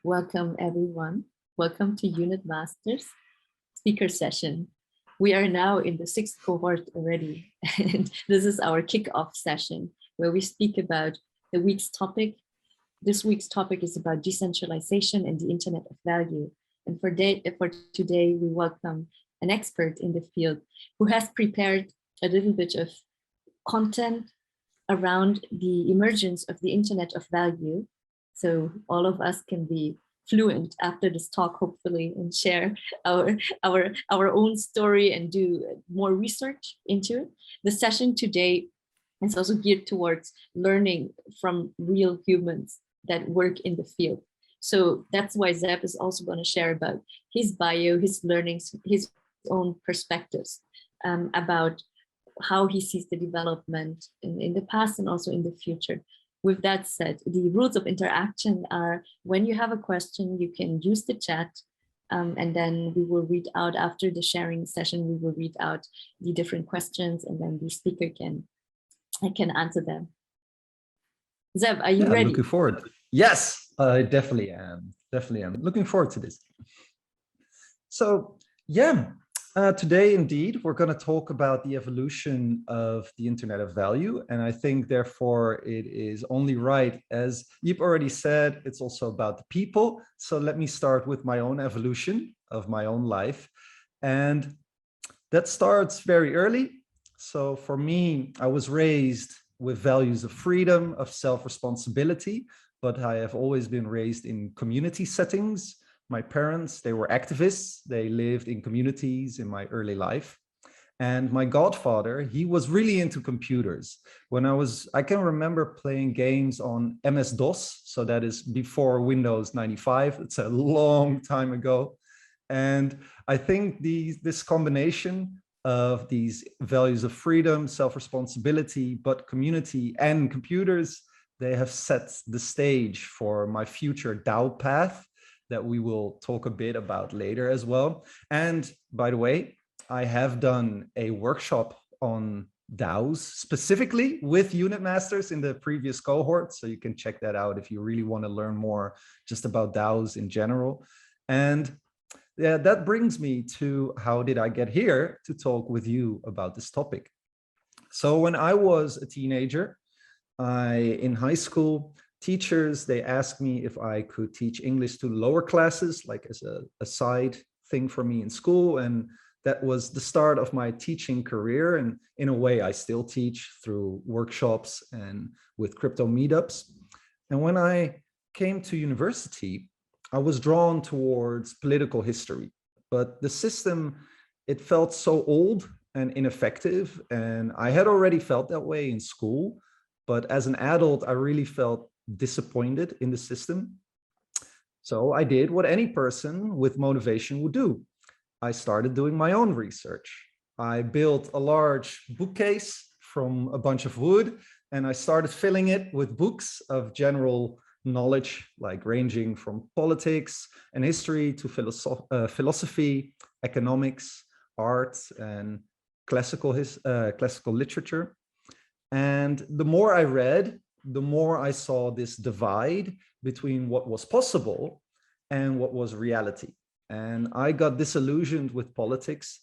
Welcome, everyone. Welcome to Unit Masters speaker session. We are now in the 6th cohort already, and this is our kickoff session where we speak about the week's topic. This week's topic is about decentralization and the Internet of Value. And for today, we welcome an expert in the field who has prepared a little bit of content around the emergence of the Internet of Value. So all of us can be fluent after this talk, hopefully, and share our own story and do more research into it. The session today is also geared towards learning from real humans that work in the field. So that's why Zeb is also going to share about his bio, his learnings, his own perspectives about how he sees the development in the past and also in the future. With that said, the rules of interaction are when you have a question, you can use the chat and then we will read out after the sharing session, we will read out the different questions and then the speaker can answer them. Zeb, are you ready? I'm looking forward. Yes, I definitely am. Definitely am. Looking forward to this. So, yeah. Today, indeed, we're going to talk about the evolution of the Internet of Value. And I think, therefore, it is only right, as you've already said, it's also about the people. So let me start with my own evolution of my own life. And that starts very early. So for me, I was raised with values of freedom, of self-responsibility, but I have always been raised in community settings. My parents, they were activists. They lived in communities in my early life. And my godfather, he was really into computers. I can remember playing games on MS-DOS. So that is before Windows 95. It's a long time ago. And I think this combination of these values of freedom, self-responsibility, but community and computers, they have set the stage for my future DAO path that we will talk a bit about later as well. And by the way, I have done a workshop on DAOs specifically with unit masters in the previous cohort. So you can check that out if you really want to learn more just about DAOs in general. And yeah, that brings me to how did I get here to talk with you about this topic. So when I was a teenager, in high school, teachers, they asked me if I could teach English to lower classes, like as a side thing for me in school. And that was the start of my teaching career. And in a way, I still teach through workshops and with crypto meetups. And when I came to university, I was drawn towards political history. But the system, it felt so old and ineffective. And I had already felt that way in school. But as an adult, I really felt disappointed in the system. So I did what any person with motivation would do. I started doing my own research. I built a large bookcase from a bunch of wood, and I started filling it with books of general knowledge, like ranging from politics and history to philosophy, economics, art, and classical literature. And the more I read, the more I saw this divide between what was possible and what was reality. And I got disillusioned with politics.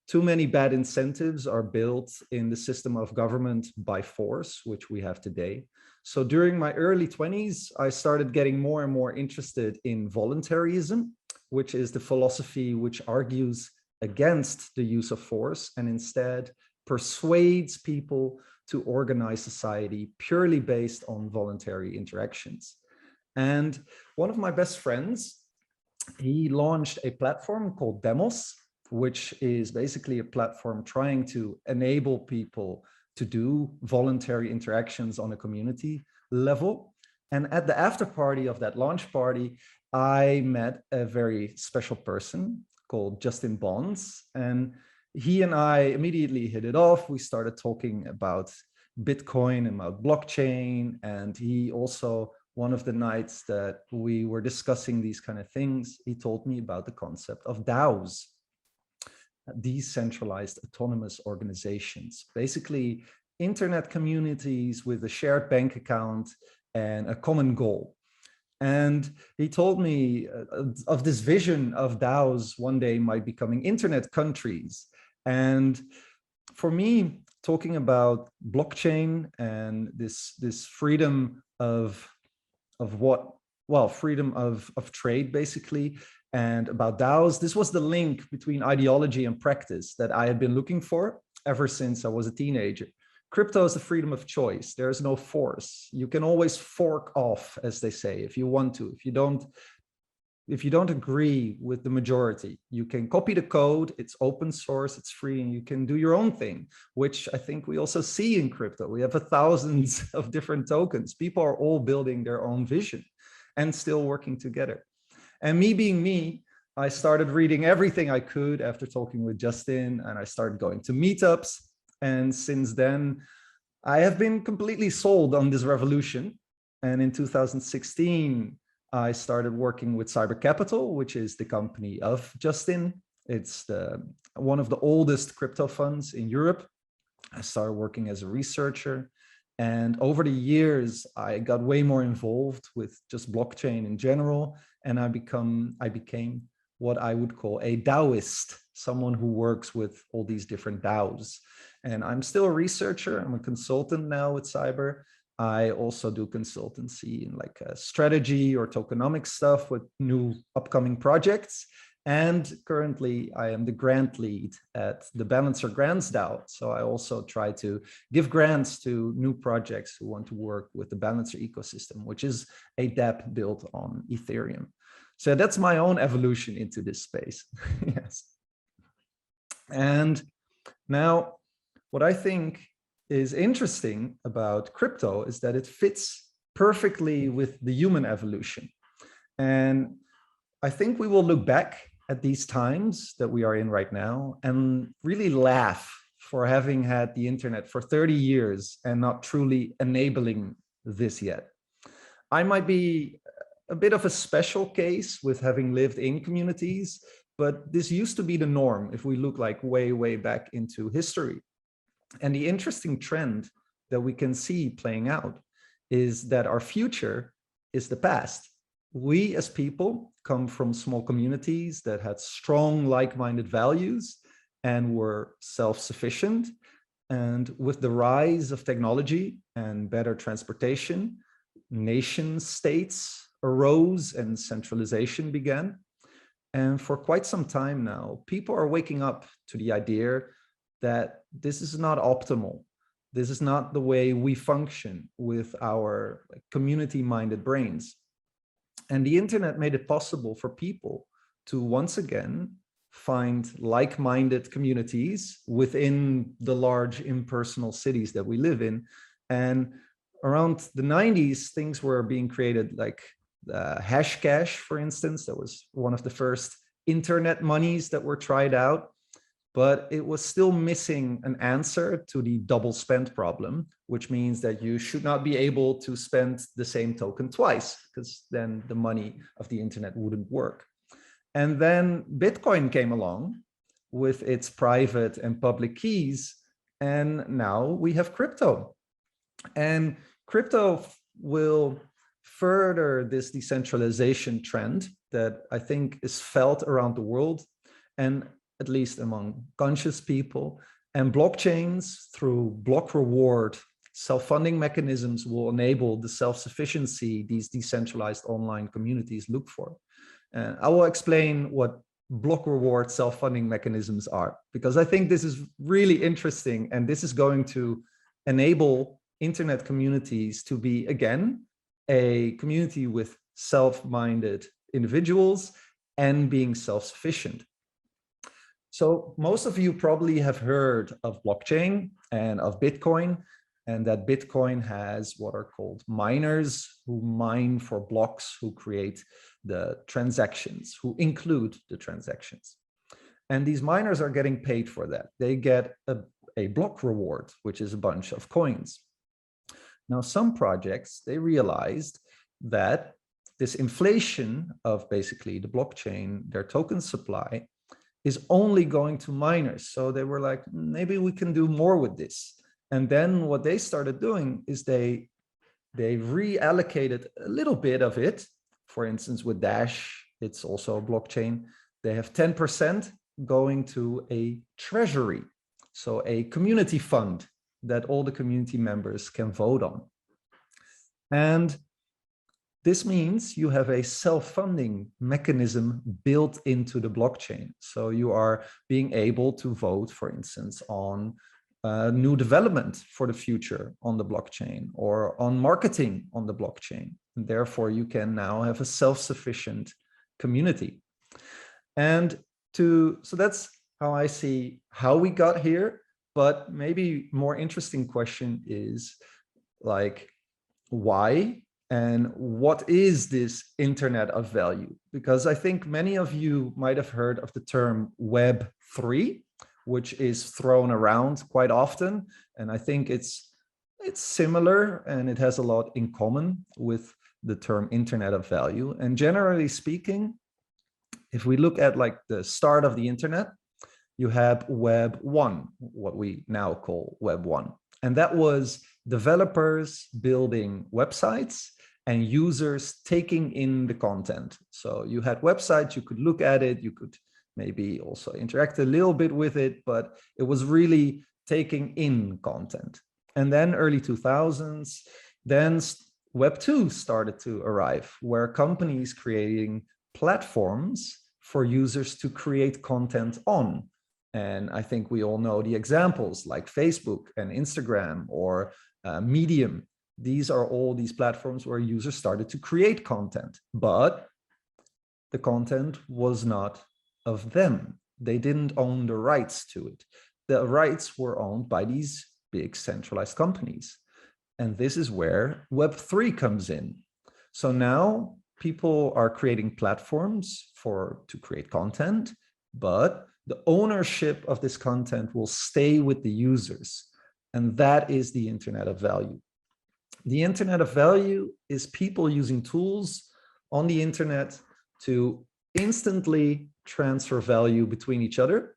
Too many bad incentives are built in the system of government by force, which we have today. So during my early 20s, I started getting more and more interested in voluntarism, which is the philosophy which argues against the use of force and instead persuades people to organize society purely based on voluntary interactions. And one of my best friends, he launched a platform called Demos, which is basically a platform trying to enable people to do voluntary interactions on a community level. And at the after party of that launch party, I met a very special person called Justin Bonds. And he and I immediately hit it off. We started talking about Bitcoin and about blockchain. And he also, one of the nights that we were discussing these kind of things, he told me about the concept of DAOs, decentralized autonomous organizations, basically internet communities with a shared bank account and a common goal. And he told me of this vision of DAOs one day might becoming internet countries. And for me, talking about blockchain and this freedom of what, well, freedom of trade basically, and about DAOs, this was the link between ideology and practice that I had been looking for ever since I was a teenager. Crypto is the freedom of choice. There is no force. You can always fork off, as they say, if you want to. If you don't agree with the majority, you can copy the code. It's open source, it's free, and you can do your own thing, which I think we also see in crypto. We have thousands of different tokens. People are all building their own vision and still working together. And me being me, I started reading everything I could after talking with Justin, and I started going to meetups. And since then, I have been completely sold on this revolution. And in 2016, I started working with Cyber Capital, which is the company of Justin. It's one of the oldest crypto funds in Europe. I started working as a researcher. And over the years, I got way more involved with just blockchain in general. And I became what I would call a DAOist, someone who works with all these different DAOs. And I'm still a researcher. I'm a consultant now with Cyber. I also do consultancy in like strategy or tokenomics stuff with new upcoming projects. And currently I am the grant lead at the Balancer Grant DAO. So I also try to give grants to new projects who want to work with the Balancer ecosystem, which is a dApp built on Ethereum. So that's my own evolution into this space. Yes. And now what I think is interesting about crypto is that it fits perfectly with the human evolution. And I think we will look back at these times that we are in right now and really laugh for having had the internet for 30 years and not truly enabling this yet. I might be a bit of a special case with having lived in communities, but this used to be the norm if we look like way, way back into history. And the interesting trend that we can see playing out is that our future is the past. We as people come from small communities that had strong like-minded values and were self-sufficient. And with the rise of technology and better transportation, nation states arose and centralization began. And for quite some time now, people are waking up to the idea that this is not optimal. This is not the way we function with our community-minded brains. And the internet made it possible for people to once again find like-minded communities within the large impersonal cities that we live in. And around the 90s, things were being created like Hashcash, for instance. That was one of the first internet monies that were tried out. But it was still missing an answer to the double spend problem, which means that you should not be able to spend the same token twice, because then the money of the internet wouldn't work. And then Bitcoin came along with its private and public keys, and now we have crypto. And crypto will further this decentralization trend that I think is felt around the world, and at least among conscious people. And blockchains through block reward self-funding mechanisms will enable the self-sufficiency these decentralized online communities look for. And I will explain what block reward self-funding mechanisms are, because I think this is really interesting, and this is going to enable internet communities to be, again, a community with self-minded individuals and being self-sufficient. So most of you probably have heard of blockchain and of Bitcoin, and that Bitcoin has what are called miners who mine for blocks, who create the transactions, who include the transactions. And these miners are getting paid for that. They get a block reward, which is a bunch of coins. Now, some projects, they realized that this inflation of basically the blockchain, their token supply, is only going to miners. So they were like, maybe we can do more with this. And then what they started doing is they reallocated a little bit of it For instance, with Dash, it's also a blockchain. They have 10% going to a treasury, so a community fund that all the community members can vote on. And this means you have a self-funding mechanism built into the blockchain. So you are being able to vote, for instance, on new development for the future on the blockchain or on marketing on the blockchain. And therefore, you can now have a self-sufficient community. And so that's how I see how we got here. But maybe more interesting question is like, why? And what is this Internet of Value? Because I think many of you might have heard of the term Web3, which is thrown around quite often. And I think it's similar and it has a lot in common with the term Internet of Value. And generally speaking, if we look at like the start of the Internet, you have Web 1, what we now call Web 1. And that was developers building websites and users taking in the content. So you had websites, you could look at it, you could maybe also interact a little bit with it, but it was really taking in content. And then early 2000s, then Web 2 started to arrive, where companies creating platforms for users to create content on. And I think we all know the examples like Facebook and Instagram or Medium. These are all these platforms where users started to create content, but the content was not of them. They didn't own the rights to it. The rights were owned by these big centralized companies. And this is where Web3 comes in. So now people are creating platforms to create content, but the ownership of this content will stay with the users. And that is the Internet of Value. The Internet of Value is people using tools on the internet to instantly transfer value between each other,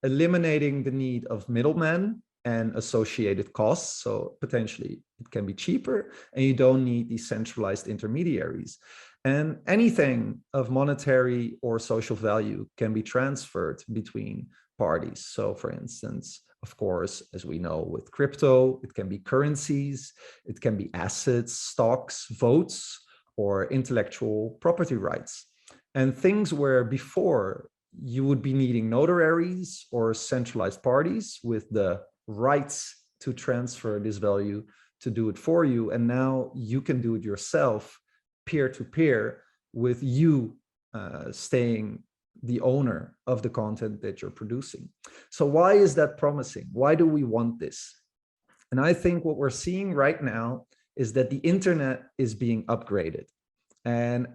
eliminating the need of middlemen and associated costs. So potentially it can be cheaper and you don't need these centralized intermediaries. And anything of monetary or social value can be transferred between parties. So for instance, of course, as we know with crypto, it can be currencies, it can be assets, stocks, votes, or intellectual property rights. And things where before you would be needing notaries or centralized parties with the rights to transfer this value to do it for you. And now you can do it yourself, peer-to-peer, with you staying the owner of the content that you're producing. So why is that promising? Why do we want this? And I think what we're seeing right now is that the internet is being upgraded. And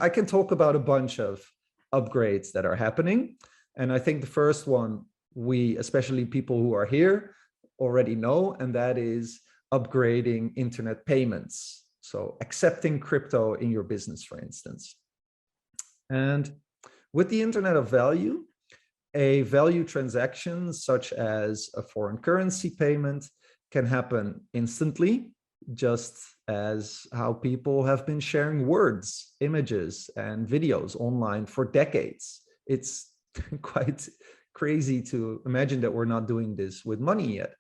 I can talk about a bunch of upgrades that are happening. And I think the first one, especially people who are here, already know, and that is upgrading internet payments. So accepting crypto in your business, for instance. And with the Internet of Value, a value transaction such as a foreign currency payment can happen instantly, just as how people have been sharing words, images, and videos online for decades. It's quite crazy to imagine that we're not doing this with money yet.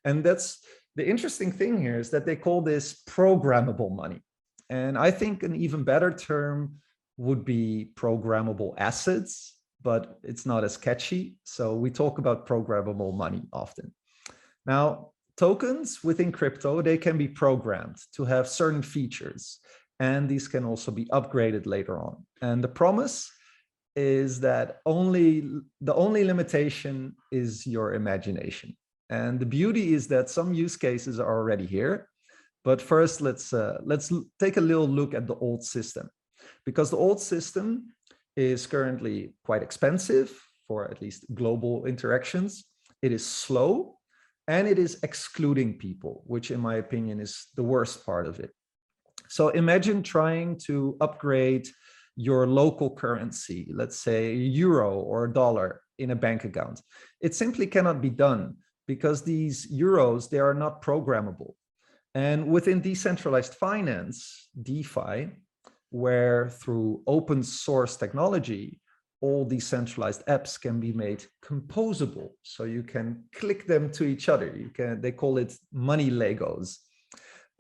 And that's the interesting thing here, is that they call this programmable money. And I think an even better term would be programmable assets, but it's not as catchy. So we talk about programmable money often. Now, tokens within crypto, they can be programmed to have certain features, and these can also be upgraded later on. And the promise is that the only limitation is your imagination. And the beauty is that some use cases are already here. But first, let's take a little look at the old system, because the old system is currently quite expensive for at least global interactions. It is slow and it is excluding people, which in my opinion is the worst part of it. So imagine trying to upgrade your local currency, let's say euro or dollar, in a bank account. It simply cannot be done because these euros, they are not programmable. And within decentralized finance, DeFi, where through open source technology, all decentralized apps can be made composable. So you can click them to each other. They call it money Legos.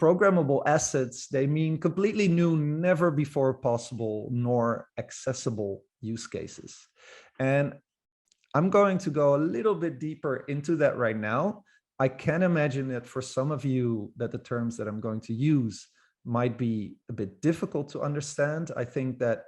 Programmable assets, they mean completely new, never before possible nor accessible use cases. And I'm going to go a little bit deeper into that right now. I can imagine that for some of you that the terms that I'm going to use might be a bit difficult to understand. I think that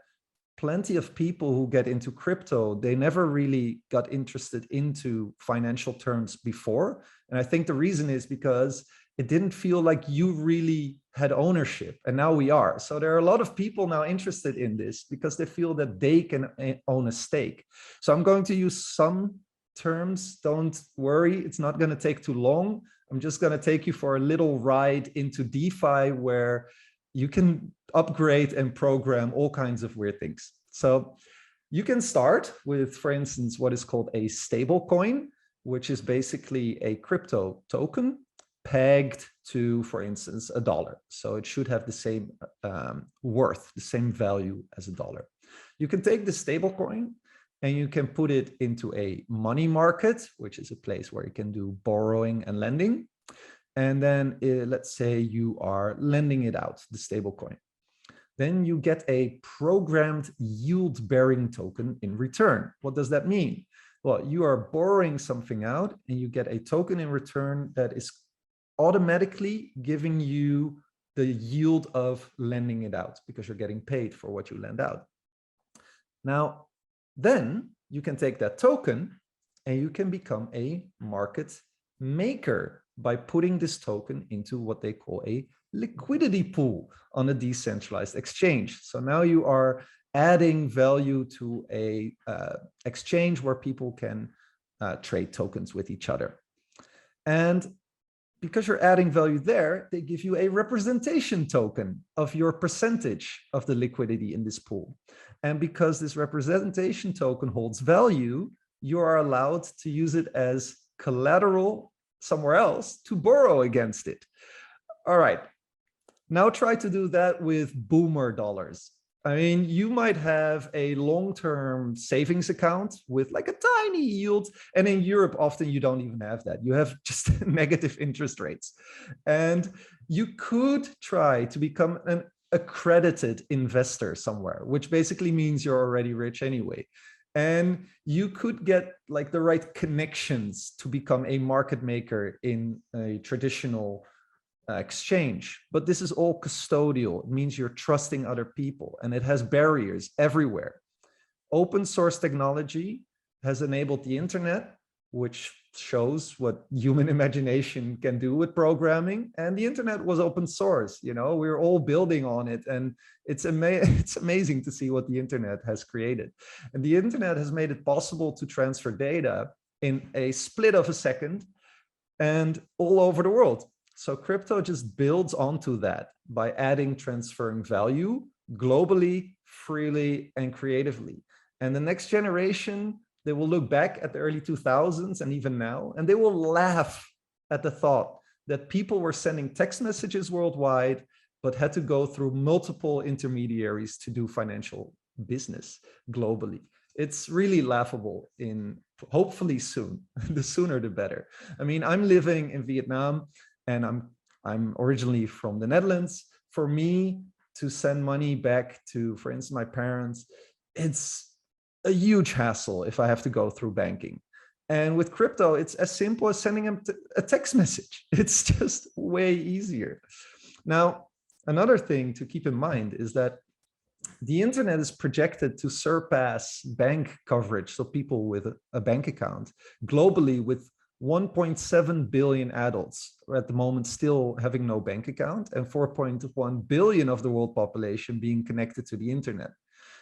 plenty of people who get into crypto, they never really got interested into financial terms before. And I think the reason is because it didn't feel like you really had ownership, and now we are. So there are a lot of people now interested in this because they feel that they can own a stake. So I'm going to use some terms. Don't worry, it's not going to take too long. I'm just going to take you for a little ride into DeFi where you can upgrade and program all kinds of weird things. So you can start with, for instance, what is called a stable coin, which is basically a crypto token pegged to, for instance, $1. So it should have the same worth, the same value as $1. You can take the stable coin and you can put it into a money market, which is a place where you can do borrowing and lending. And then let's say you are lending it out, the stable coin. Then you get a programmed yield-bearing token in return. What does that mean? Well, you are borrowing something out and you get a token in return that is automatically giving you the yield of lending it out because you're getting paid for what you lend out. Now, then you can take that token and you can become a market maker by putting this token into what they call a liquidity pool on a decentralized exchange. So now you are adding value to a exchange where people can trade tokens with each other. And because you're adding value there, they give you a representation token of your percentage of the liquidity in this pool. And because this representation token holds value, you are allowed to use it as collateral somewhere else to borrow against it. All right, now try to do that with boomer dollars. I mean, you might have a long-term savings account with like a tiny yield. And in Europe, often you don't even have that. You have just negative interest rates. And you could try to become an accredited investor somewhere, which basically means you're already rich anyway. And you could get like the right connections to become a market maker in a traditional exchange, but this is all custodial. It means you're trusting other people and it has barriers everywhere. Open source technology has enabled the internet, which shows what human imagination can do with programming. And the internet was open source, you know, we're all building on it. And it's amazing to see what the internet has created. And the internet has made it possible to transfer data in a split of a second and all over the world. So crypto just builds onto that by adding transferring value globally, freely, and creatively. And the next generation, they will look back at the early 2000s and even now, and they will laugh at the thought that people were sending text messages worldwide, but had to go through multiple intermediaries to do financial business globally. It's really laughable in hopefully soon, the sooner the better. I mean, I'm living in Vietnam, and I'm originally from the Netherlands. For me to send money back to, for instance, my parents, it's a huge hassle if I have to go through banking. And with crypto, it's as simple as sending them a text message. It's just way easier. Now, another thing to keep in mind is that the internet is projected to surpass bank coverage, so people with a bank account, globally with 1.7 billion adults at the moment still having no bank account, and 4.1 billion of the world population being connected to the internet.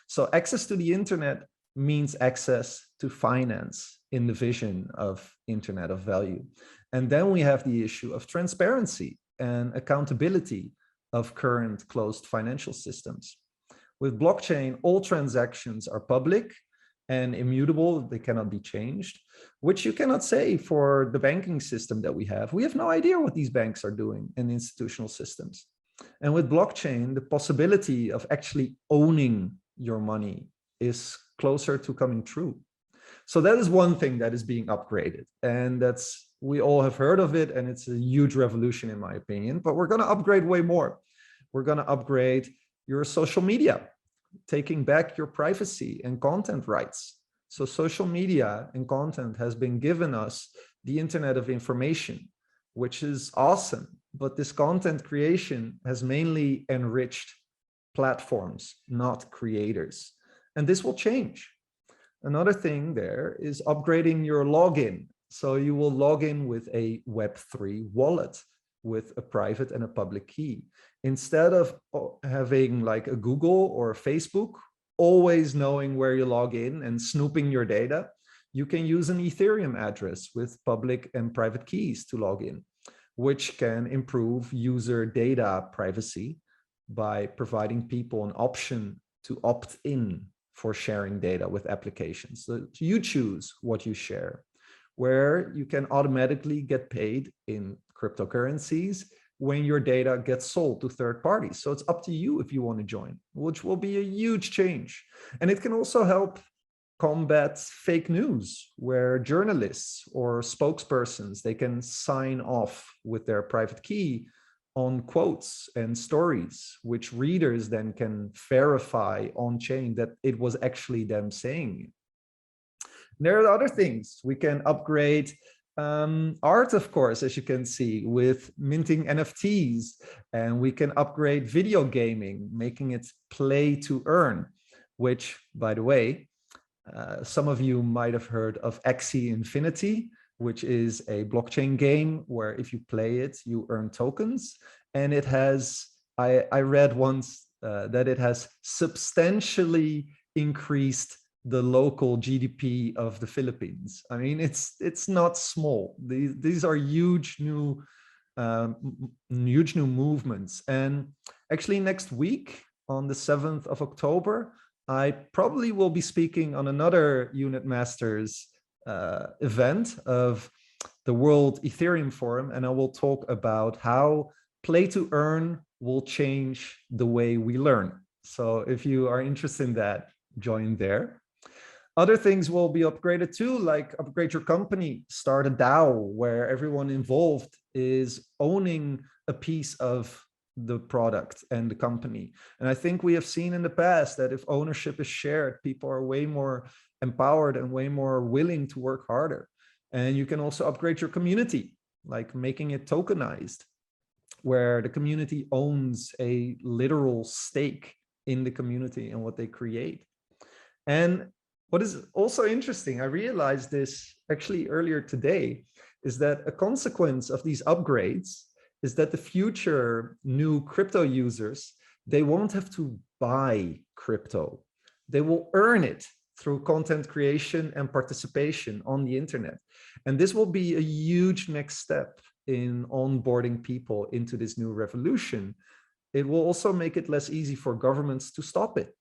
So access to the internet means access to finance in the vision of Internet of Value. And then we have the issue of transparency and accountability of current closed financial systems. With blockchain, all transactions are public and immutable, they cannot be changed, which you cannot say for the banking system that we have. We have no idea what these banks are doing in institutional systems. And with blockchain, the possibility of actually owning your money is closer to coming true. So that is one thing that is being upgraded. And that's, we all have heard of it, and it's a huge revolution in my opinion, but we're going to upgrade way more. We're going to upgrade your social media, taking back your privacy and content rights. So social media and content has been given us the internet of information, which is awesome. But this content creation has mainly enriched platforms, not creators. And this will change. Another thing there is upgrading your login. So you will log in with a Web3 wallet with a private and a public key. Instead of having like a Google or a Facebook, always knowing where you log in and snooping your data, you can use an Ethereum address with public and private keys to log in, which can improve user data privacy by providing people an option to opt in for sharing data with applications. So you choose what you share, where you can automatically get paid in cryptocurrencies when your data gets sold to third parties. So it's up to you if you want to join, which will be a huge change. And it can also help combat fake news, where journalists or spokespersons, they can sign off with their private key on quotes and stories, which readers then can verify on chain that it was actually them saying it. There are other things. We can upgrade art, of course, as you can see, with minting NFTs, and we can upgrade video gaming, making it play to earn, which, by the way, some of you might have heard of Axie Infinity, which is a blockchain game where if you play it, you earn tokens. And it has, I read once that it has substantially increased the local GDP of the Philippines. I mean, it's not small. These are huge new movements. And actually next week on the 7th of October, I probably will be speaking on another Unit Masters event of the World Ethereum Forum, and I will talk about how play to earn will change the way we learn. So if you are interested in that, join there. Other things will be upgraded too, like upgrade your company, start a DAO where everyone involved is owning a piece of the product and the company. And I think we have seen in the past that if ownership is shared, people are way more empowered and way more willing to work harder. And you can also upgrade your community, like making it tokenized, where the community owns a literal stake in the community and what they create. And what is also interesting, I realized this actually earlier today, is that a consequence of these upgrades is that the future new crypto users, they won't have to buy crypto. They will earn it through content creation and participation on the internet. And this will be a huge next step in onboarding people into this new revolution. It will also make it less easy for governments to stop it.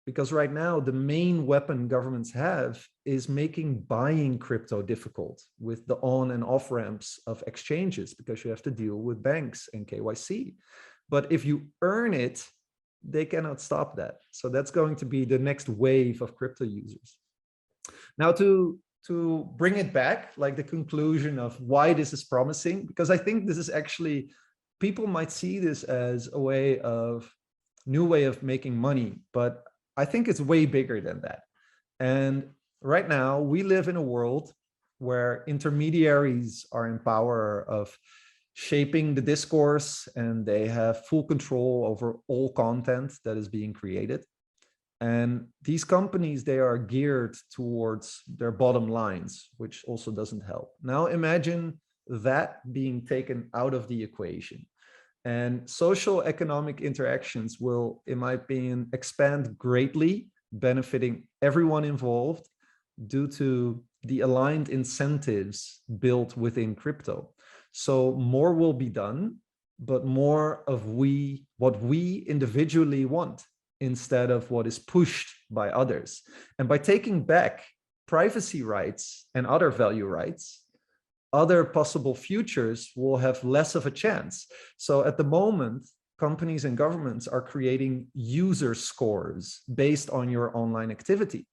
Because right now, the main weapon governments have is making buying crypto difficult with the on and off ramps of exchanges, because you have to deal with banks and KYC. But if you earn it, they cannot stop that. So that's going to be the next wave of crypto users. Now, to bring it back, like the conclusion of why this is promising, because I think this is actually, people might see this as a new way of making money, but I think it's way bigger than that. And right now we live in a world where intermediaries are in power of shaping the discourse, and they have full control over all content that is being created. And these companies, they are geared towards their bottom lines, which also doesn't help. Now imagine that being taken out of the equation. And social economic interactions will, in my opinion, expand greatly, benefiting everyone involved due to the aligned incentives built within crypto. So more will be done, but more of what we individually want instead of what is pushed by others. And by taking back privacy rights and other value rights, other possible futures will have less of a chance. So at the moment, companies and governments are creating user scores based on your online activity.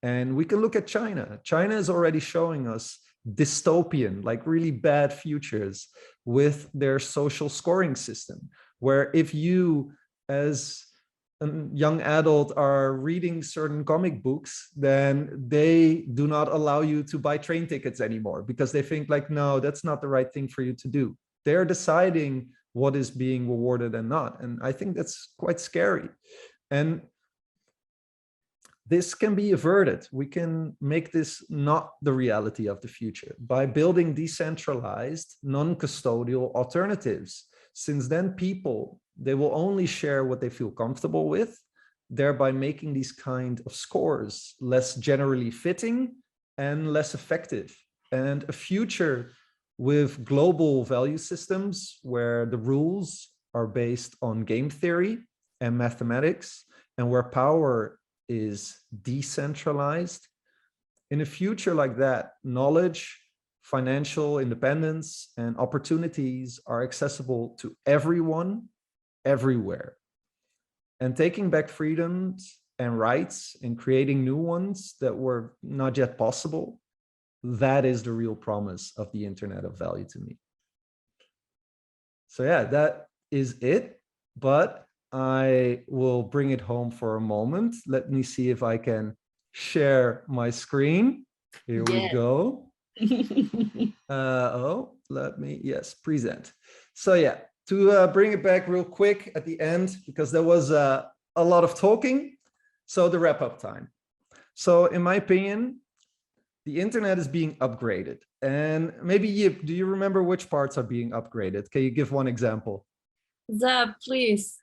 And we can look at China. China is already showing us dystopian, like really bad futures with their social scoring system, where if you as a young adult are reading certain comic books, then they do not allow you to buy train tickets anymore because they think like, no, that's not the right thing for you to do. They're deciding what is being rewarded and not. And I think that's quite scary. And this can be averted. We can make this not the reality of the future by building decentralized, non-custodial alternatives. Since then, people, they will only share what they feel comfortable with, thereby making these kind of scores less generally fitting and less effective. And a future with global value systems where the rules are based on game theory and mathematics, and where power is decentralized. In a future like that, knowledge, financial independence, and opportunities are accessible to everyone, everywhere. And taking back freedoms and rights and creating new ones that were not yet possible, that is the real promise of the Internet of Value to me. So yeah, that is it. But I will bring it home for a moment. Let me see if I can share my screen. Here we go. Yes, present. So yeah, to bring it back real quick at the end, because there was a lot of talking. So the wrap up time. So in my opinion, the internet is being upgraded. And maybe Yip, do you remember which parts are being upgraded? Can you give one example? Zeb, please.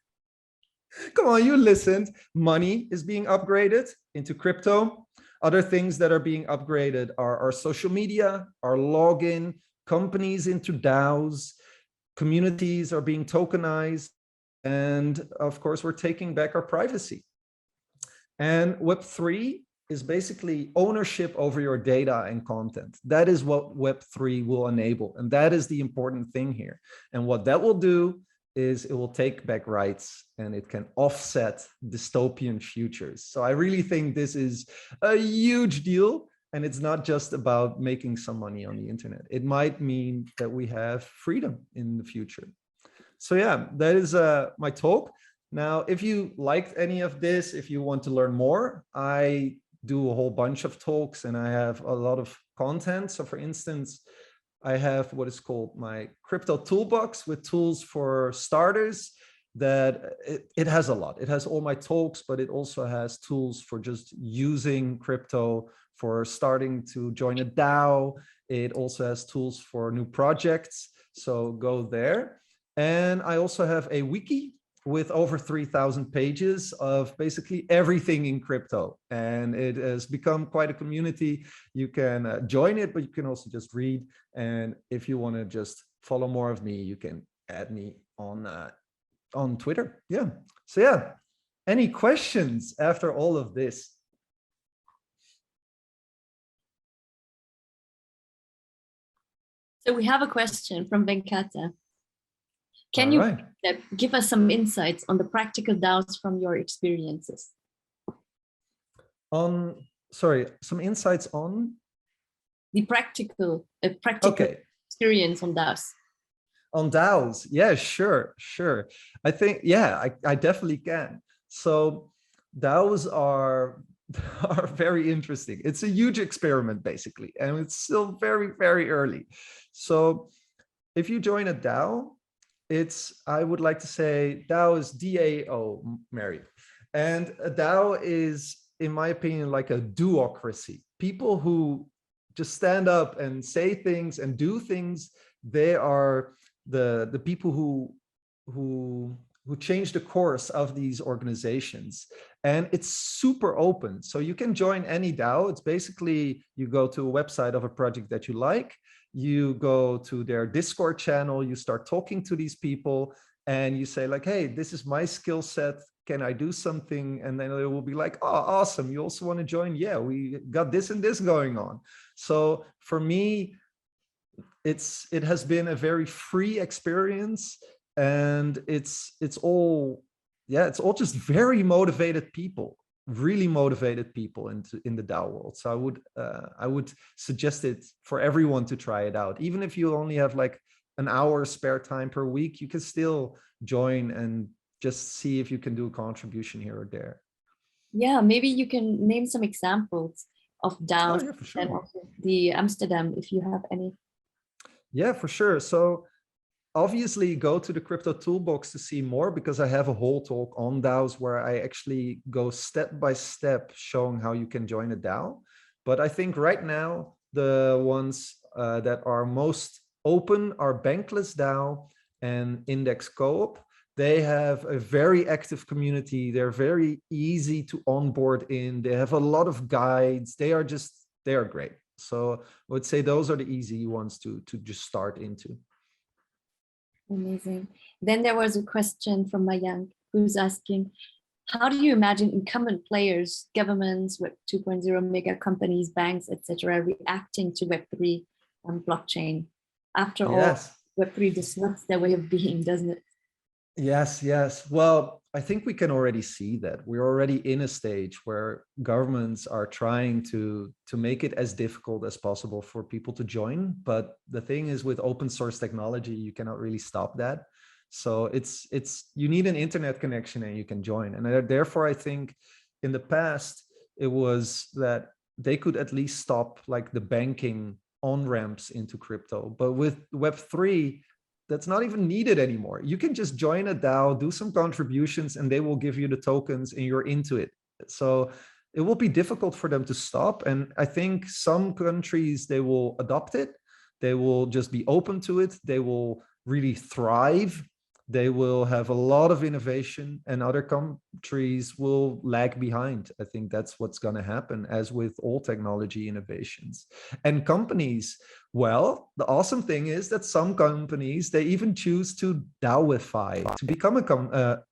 Come on, you listened. Money is being upgraded into crypto. Other things that are being upgraded are our social media, our login, companies into DAOs, communities are being tokenized, and of course, we're taking back our privacy. And Web3 is basically ownership over your data and content. That is what Web3 will enable, and that is the important thing here. And what that will do is it will take back rights and it can offset dystopian futures. So I really think this is a huge deal, and it's not just about making some money on the internet. It might mean that we have freedom in the future. So yeah, that is my talk. Now, if you liked any of this, if you want to learn more, I do a whole bunch of talks and I have a lot of content. So for instance, I have what is called my crypto toolbox with tools for starters. That it has a lot. It has all my talks, but it also has tools for just using crypto, for starting to join a DAO. It also has tools for new projects. So go there. And I also have a wiki with over 3,000 pages of basically everything in crypto. And it has become quite a community. You can join it, but you can also just read. And if you want to just follow more of me, you can add me on Twitter. Yeah. So yeah, any questions after all of this? So we have a question from Venkata. Can you give us some insights on the practical DAOs from your experiences? Sorry, some insights on? The practical experience on DAOs. On DAOs, yeah, sure. I think, yeah, I definitely can. So DAOs are very interesting. It's a huge experiment, basically, and it's still very, very early. So if you join a DAO, I would like to say DAO is DAO, Mary. And a DAO is, in my opinion, like a duocracy. People who just stand up and say things and do things. They are the people who change the course of these organizations. And it's super open. So you can join any DAO. It's basically, you go to a website of a project that you like, you go to their Discord channel, you start talking to these people, and you say like, hey, this is my skill set. Can I do something? And then they will be like, oh, awesome. You also want to join? Yeah, we got this and this going on. So for me, it has been a very free experience. and it's all, yeah, it's all just very motivated people, really motivated people in the DAO world. So I would suggest it for everyone to try it out. Even if you only have like an hour spare time per week, you can still join and just see if you can do a contribution here or there. Yeah, maybe you can name some examples of DAOs. Oh, yeah, for sure. And also the Amsterdam, if you have any. Yeah, for sure. So obviously go to the Crypto Toolbox to see more, because I have a whole talk on DAOs where I actually go step by step showing how you can join a DAO. But I think right now, the ones that are most open are Bankless DAO and Index Coop. They have a very active community. They're very easy to onboard in. They have a lot of guides. They are great. So I would say those are the easy ones to just start into. Amazing. Then there was a question from Mayank who's asking, how do you imagine incumbent players, governments, Web 2.0 mega companies, banks, etc., reacting to Web3 on blockchain? After all, Web3 disrupts their way of being, doesn't it? Yes, yes. Well, I think we can already see that. We're already in a stage where governments are trying to make it as difficult as possible for people to join. But the thing is, with open source technology, you cannot really stop that. So it's you need an internet connection and you can join. And therefore, I think in the past, it was that they could at least stop like the banking on-ramps into crypto. But with Web3, that's not even needed anymore. You can just join a DAO, do some contributions, and they will give you the tokens and you're into it. So it will be difficult for them to stop. And I think some countries, they will adopt it. They will just be open to it. They will really thrive. They will have a lot of innovation, and other countries will lag behind. I think that's what's going to happen, as with all technology innovations. And companies, well, the awesome thing is that some companies, they even choose to DAOify, to become a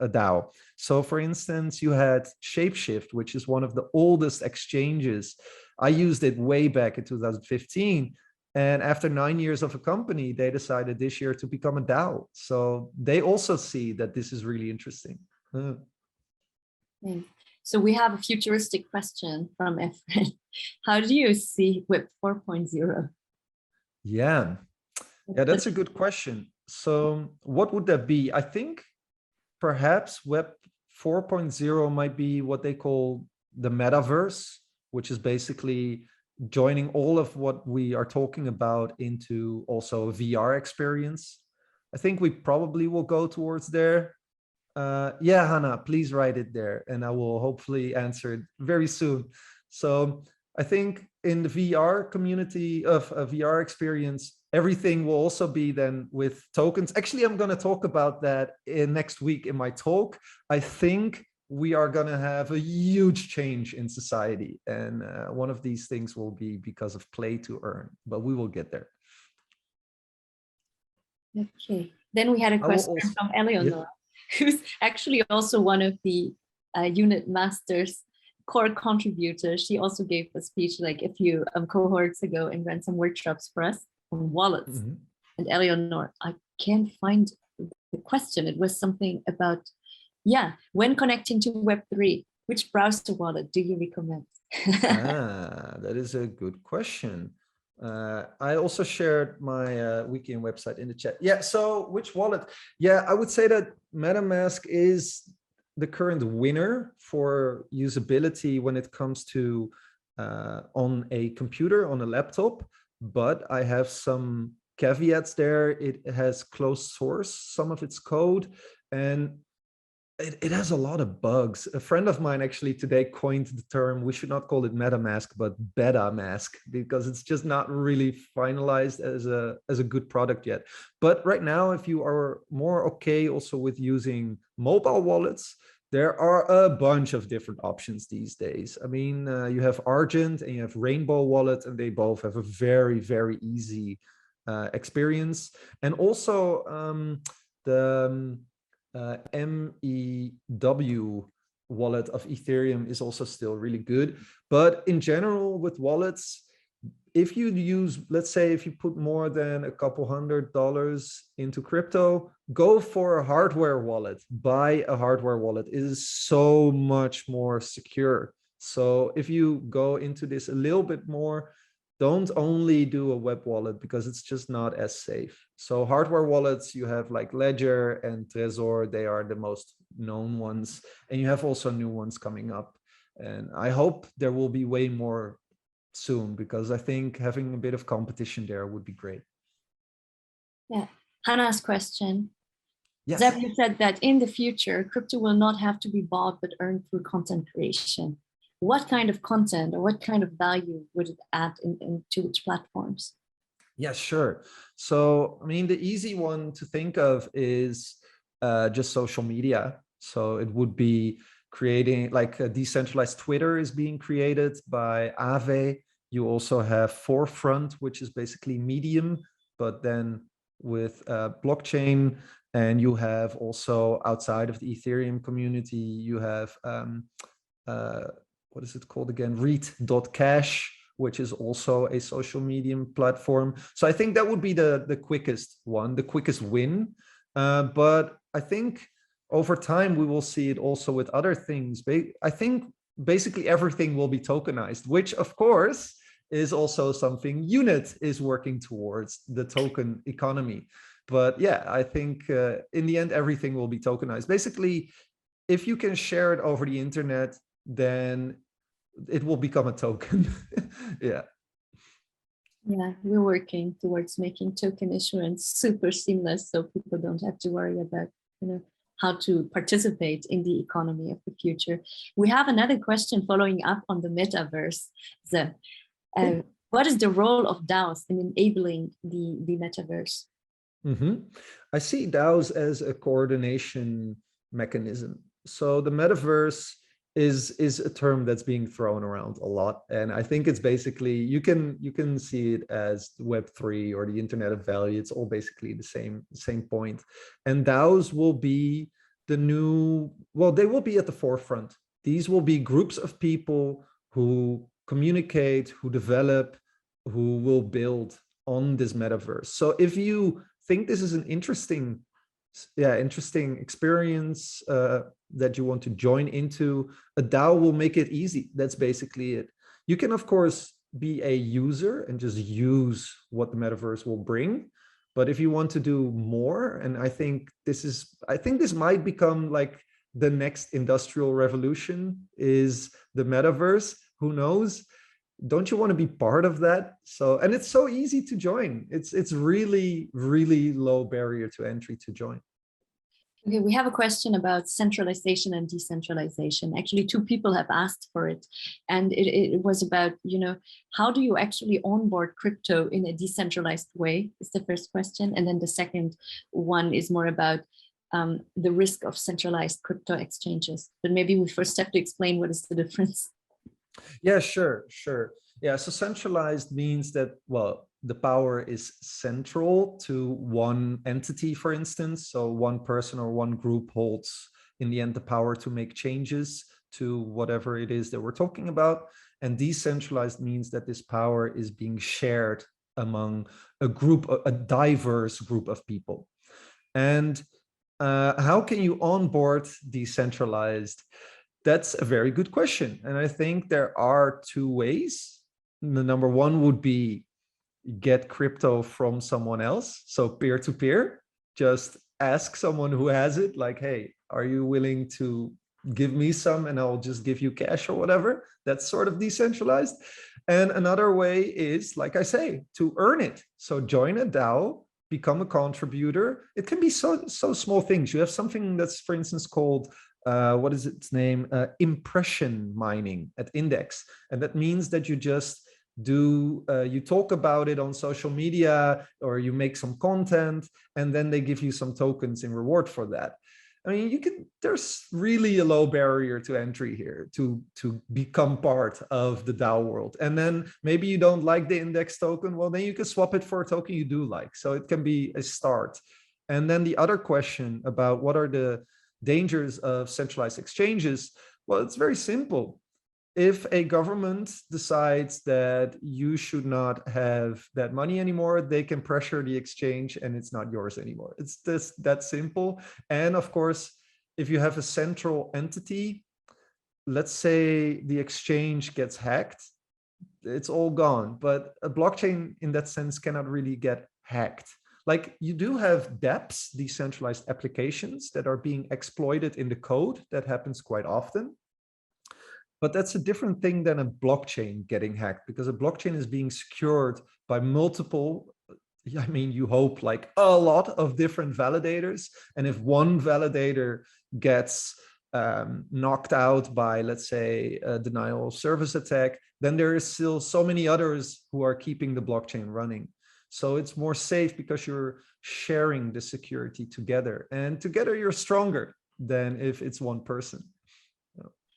DAO. So for instance, you had Shapeshift, which is one of the oldest exchanges. I used it way back in 2015. And after 9 years of a company, they decided this year to become a DAO. So they also see that this is really interesting. So we have a futuristic question from Efren. How do you see Web 4.0? Yeah, that's a good question. So what would that be? I think perhaps Web 4.0 might be what they call the Metaverse, which is basically joining all of what we are talking about into also a VR experience. I think we probably will go towards there. Yeah, Hannah, please write it there and I will hopefully answer it very soon. So I think in the VR community of a VR experience, everything will also be then with tokens. Actually, I'm going to talk about that next week in my talk. I think we are going to have a huge change in society. And one of these things will be because of play to earn, but we will get there. Okay. Then we had a question from Eleonora, who's actually also one of the unit masters core contributors. She also gave a speech like a few cohorts ago and ran some workshops for us on wallets. Mm-hmm. And Eleonora, I can't find the question. It was something about, yeah, when connecting to Web3, which browser wallet do you recommend? That is a good question. I also shared my Wiki and website in the chat. Yeah, so which wallet? Yeah, I would say that MetaMask is the current winner for usability when it comes to on a computer, on a laptop, but I have some caveats there. It has closed source, some of its code, and it has a lot of bugs. A friend of mine actually today coined the term, we should not call it MetaMask, but beta mask, because it's just not really finalized as a good product yet. But right now, if you are more okay also with using mobile wallets, there are a bunch of different options these days. I mean, you have Argent and you have Rainbow Wallet, and they both have a very, very easy experience. And also the MEW wallet of Ethereum is also still really good. But in general, with wallets, if you use, let's say, if you put more than a couple $100 into crypto, go for a hardware wallet, buy a hardware wallet. It is so much more secure. So if you go into this a little bit more, don't only do a web wallet because it's just not as safe. So hardware wallets, you have like Ledger and Trezor, they are the most known ones. And you have also new ones coming up. And I hope there will be way more soon, because I think having a bit of competition there would be great. Yeah, Hannah's question. Yes. Zeb, you said that in the future, crypto will not have to be bought but earned through content creation. What kind of content or what kind of value would it add into which platforms? Yeah, sure. So, I mean, the easy one to think of is just social media. So it would be creating, like a decentralized Twitter is being created by Aave. You also have Forefront, which is basically Medium, but then with blockchain. And you have also, outside of the Ethereum community, you have, what is it called again? Read.cash, which is also a social media platform. So I think that would be the quickest one, the quickest win. But I think over time, we will see it also with other things. I think basically everything will be tokenized, which of course is also something Unit is working towards, the token economy. But yeah, I think in the end, everything will be tokenized. Basically, if you can share it over the internet, then it will become a token. Yeah. Yeah, we're working towards making token issuance super seamless, so people don't have to worry about, how to participate in the economy of the future. We have another question following up on the metaverse. What is the role of DAOs in enabling the metaverse? I see DAOs as a coordination mechanism. So the metaverse is a term that's being thrown around a lot, and I think it's basically, you can see it as Web3 or the Internet of Value. It's all basically the same point. And DAOs will be the new, well, they will be at the forefront. These will be groups of people who communicate, who develop, who will build on this metaverse. So if you think this is an interesting experience that you want to join into, a DAO will make it easy. That's basically it. You can, of course, be a user and just use what the metaverse will bring. But if you want to do more, and I think this might become like the next industrial revolution, is the metaverse. Who knows? Don't you want to be part of that? So, and it's so easy to join. It's really, really low barrier to entry to join. Okay, we have a question about centralization and decentralization. Actually, two people have asked for it. And it was about, how do you actually onboard crypto in a decentralized way is the first question. And then the second one is more about the risk of centralized crypto exchanges. But maybe we first have to explain what is the difference. Yeah, sure. Yeah, so centralized means that, well, the power is central to one entity, for instance. So one person or one group holds, in the end, the power to make changes to whatever it is that we're talking about. And decentralized means that this power is being shared among a diverse group of people. And how can you onboard decentralized? That's a very good question. And I think there are two ways. The number one would be get crypto from someone else. So peer-to-peer, just ask someone who has it, like, hey, are you willing to give me some and I'll just give you cash or whatever? That's sort of decentralized. And another way is, like I say, to earn it. So join a DAO, become a contributor. It can be so small things. You have something that's, for instance, called what is its name? Impression mining at Index. And that means that you just you talk about it on social media, or you make some content, and then they give you some tokens in reward for that. I mean, there's really a low barrier to entry here to become part of the DAO world. And then maybe you don't like the Index token. Well, then you can swap it for a token you do like. So it can be a start. And then the other question about what are the dangers of centralized exchanges? Well, it's very simple. if a government decides that you should not have that money anymore, they can pressure the exchange and it's not yours anymore. It's just that simple. And of course, if you have a central entity, let's say the exchange gets hacked, it's all gone. But a blockchain in that sense cannot really get hacked. Like you do have dApps, decentralized applications, that are being exploited in the code. That happens quite often. But that's a different thing than a blockchain getting hacked, because a blockchain is being secured by multiple, I mean, you hope like a lot of different validators. And if one validator gets knocked out by, let's say, a denial of service attack, then there is still so many others who are keeping the blockchain running. So it's more safe because you're sharing the security together, and together you're stronger than if it's one person.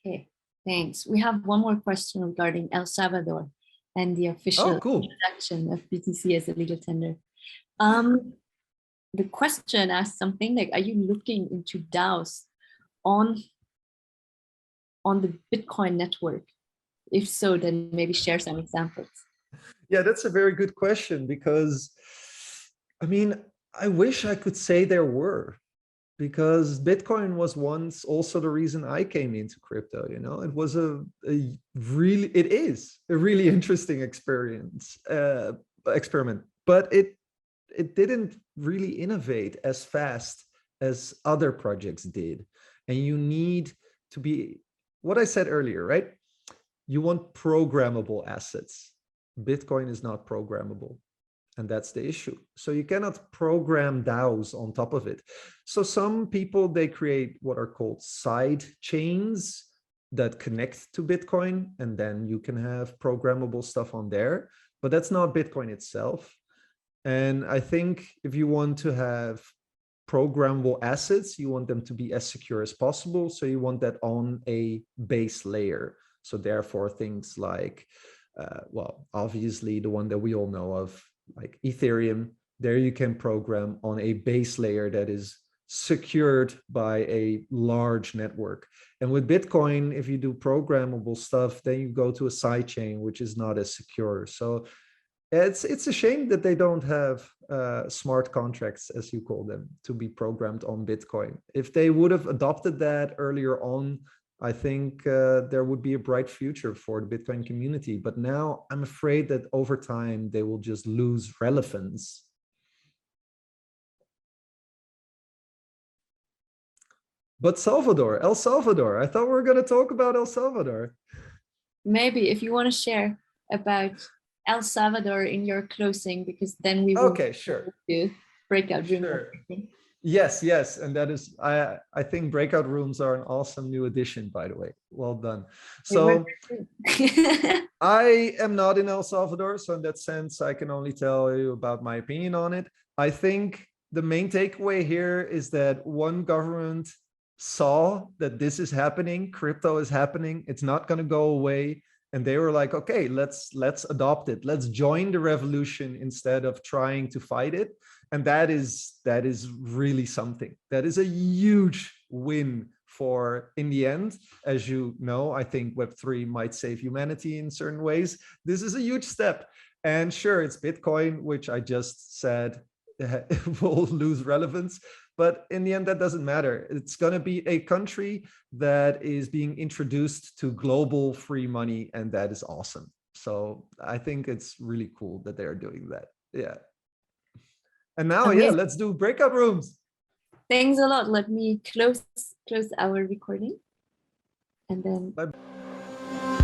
Okay, thanks. We have one more question regarding El Salvador and the official introduction of BTC as a legal tender. The question asks something like, are you looking into DAOs on the Bitcoin network? If so, then maybe share some examples. Yeah, that's a very good question, because I mean, I wish I could say there were, because Bitcoin was once also the reason I came into crypto. You know, it was it is a really interesting experiment, but it didn't really innovate as fast as other projects did. And you need to be, what I said earlier, right? You want programmable assets. Bitcoin is not programmable. And that's the issue. So you cannot program DAOs on top of it. So some people, they create what are called side chains that connect to Bitcoin, and then you can have programmable stuff on there. But that's not Bitcoin itself. And I think if you want to have programmable assets, you want them to be as secure as possible. So you want that on a base layer. So therefore, things like, well, obviously the one that we all know of, like Ethereum, there you can program on a base layer that is secured by a large network. And with Bitcoin, if you do programmable stuff, then you go to a sidechain, which is not as secure. So it's a shame that they don't have smart contracts, as you call them, to be programmed on Bitcoin. If they would have adopted that earlier on, I think there would be a bright future for the Bitcoin community. But now I'm afraid that over time, they will just lose relevance. But El Salvador, I thought we were going to talk about El Salvador. Maybe if you want to share about El Salvador in your closing, because then we will do breakout room. Sure. Yes, and that is, I think breakout rooms are an awesome new addition, by the way. Well done. So I am not in El Salvador, so in that sense, I can only tell you about my opinion on it. I think the main takeaway here is that one government saw that this is happening, crypto is happening, it's not going to go away. And they were like, okay, let's adopt it. Let's join the revolution instead of trying to fight it. And that is really something. That is a huge win for, in the end, as you know, I think Web3 might save humanity in certain ways. This is a huge step. And sure, it's Bitcoin, which I just said will lose relevance. But in the end, that doesn't matter. It's going to be a country that is being introduced to global free money, and that is awesome. So I think it's really cool that they're doing that. Yeah. And now, yeah, let's do breakout rooms. Thanks a lot. Let me close our recording, and then. Bye.